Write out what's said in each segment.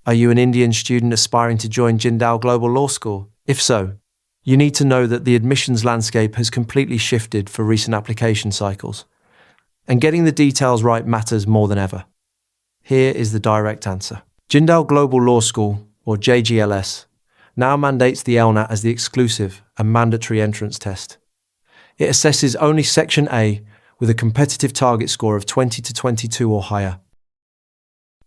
Are you an Indian student aspiring to join Jindal Global Law School? If so, you need to know that the admissions landscape has completely shifted for recent application cycles, and getting the details right matters more than ever. Here is the direct answer. Jindal Global Law School, or JGLS, now mandates the LNAT as the exclusive and mandatory entrance test. It assesses only Section A with a competitive target score of 20 to 22 or higher.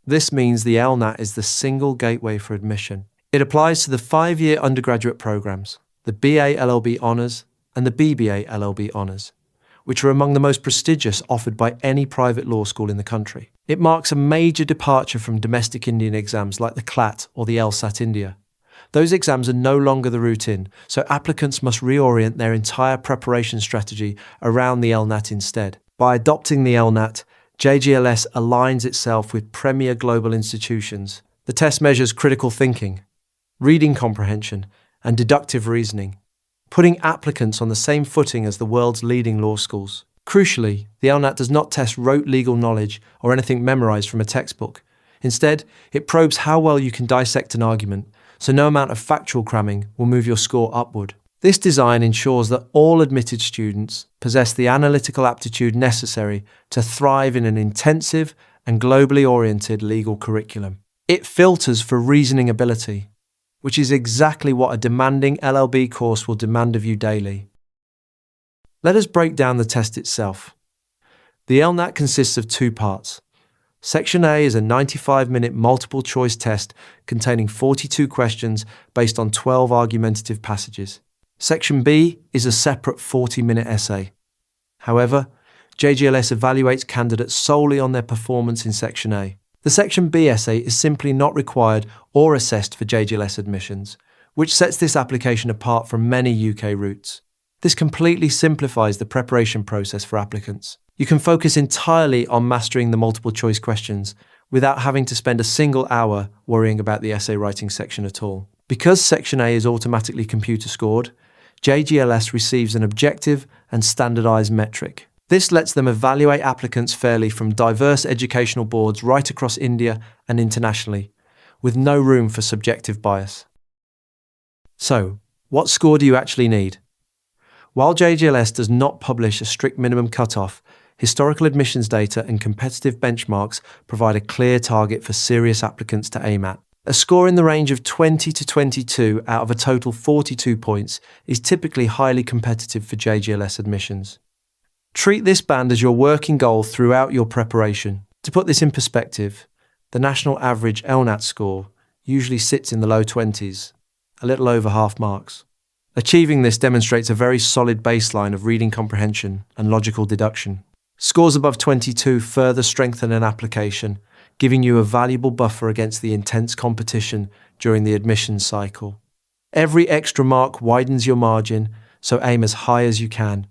This means the LNAT is the single gateway for admission. It applies to the 5-year undergraduate programs, the BA LLB Honours and the BBA LLB Honours, which are among the most prestigious offered by any private law school in the country. It marks a major departure from domestic Indian exams like the CLAT or the LSAT India. Those exams are no longer the route in, so applicants must reorient their entire preparation strategy around the LNAT instead. By adopting the LNAT, JGLS aligns itself with premier global institutions. The test measures critical thinking, reading comprehension, and deductive reasoning, putting applicants on the same footing as the world's leading law schools. Crucially, the LNAT does not test rote legal knowledge or anything memorized from a textbook. Instead, it probes how well you can dissect an argument, so no amount of factual cramming will move your score upward. This design ensures that all admitted students possess the analytical aptitude necessary to thrive in an intensive and globally oriented legal curriculum. It filters for reasoning ability, which is exactly what a demanding LLB course will demand of you daily. Let us break down the test itself. The LNAT consists of 2 parts. Section A is a 95-minute multiple-choice test containing 42 questions based on 12 argumentative passages. Section B is a separate 40-minute essay. However, JGLS evaluates candidates solely on their performance in Section A. The Section B essay is simply not required or assessed for JGLS admissions, which sets this application apart from many UK routes. This completely simplifies the preparation process for applicants. You can focus entirely on mastering the multiple choice questions without having to spend a single hour worrying about the essay writing section at all. Because Section A is automatically computer scored, JGLS receives an objective and standardised metric. This lets them evaluate applicants fairly from diverse educational boards right across India and internationally, with no room for subjective bias. So, what score do you actually need? While JGLS does not publish a strict minimum cutoff, historical admissions data and competitive benchmarks provide a clear target for serious applicants to aim at. A score in the range of 20 to 22 out of a total 42 points is typically highly competitive for JGLS admissions. Treat this band as your working goal throughout your preparation. To put this in perspective, the national average LNAT score usually sits in the low 20s, a little over half marks. Achieving this demonstrates a very solid baseline of reading comprehension and logical deduction. Scores above 22 further strengthen an application, giving you a valuable buffer against the intense competition during the admissions cycle. Every extra mark widens your margin, so aim as high as you can.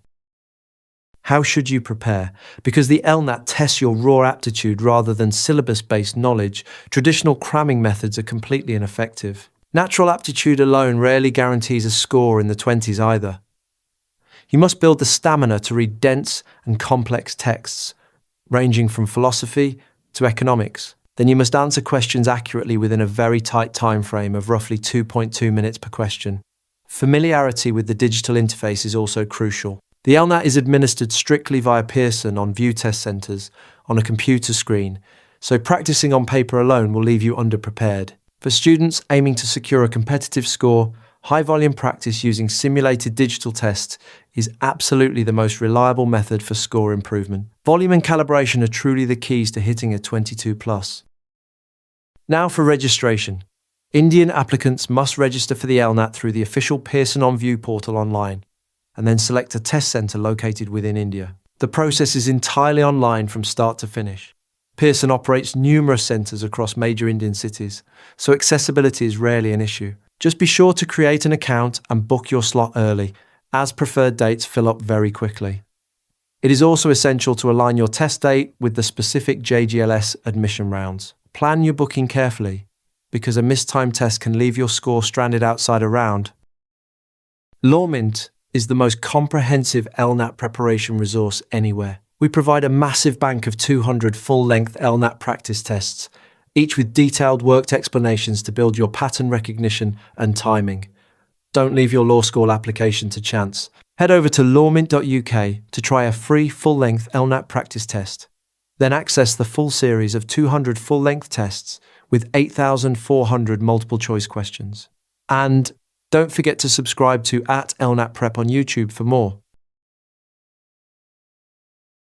How should you prepare? Because the LNAT tests your raw aptitude rather than syllabus-based knowledge, traditional cramming methods are completely ineffective. Natural aptitude alone rarely guarantees a score in the 20s either. You must build the stamina to read dense and complex texts, ranging from philosophy to economics. Then you must answer questions accurately within a very tight time frame of roughly 2.2 minutes per question. Familiarity with the digital interface is also crucial. The LNAT is administered strictly via Pearson OnVUE test centres on a computer screen, so practising on paper alone will leave you underprepared. For students aiming to secure a competitive score, high-volume practice using simulated digital tests is absolutely the most reliable method for score improvement. Volume and calibration are truly the keys to hitting a 22+. Now for registration. Indian applicants must register for the LNAT through the official Pearson OnVUE portal online, and then select a test centre located within India. The process is entirely online from start to finish. Pearson operates numerous centres across major Indian cities, so accessibility is rarely an issue. Just be sure to create an account and book your slot early, as preferred dates fill up very quickly. It is also essential to align your test date with the specific JGLS admission rounds. Plan your booking carefully, because a mistimed test can leave your score stranded outside a round. LawMint is the most comprehensive LNAT preparation resource anywhere. We provide a massive bank of 200 full-length LNAT practice tests, each with detailed worked explanations to build your pattern recognition and timing. Don't leave your law school application to chance. Head over to lawmint.uk to try a free full-length LNAT practice test. Then access the full series of 200 full-length tests with 8,400 multiple-choice questions. And don't forget to subscribe to @LNAT Prep on YouTube for more.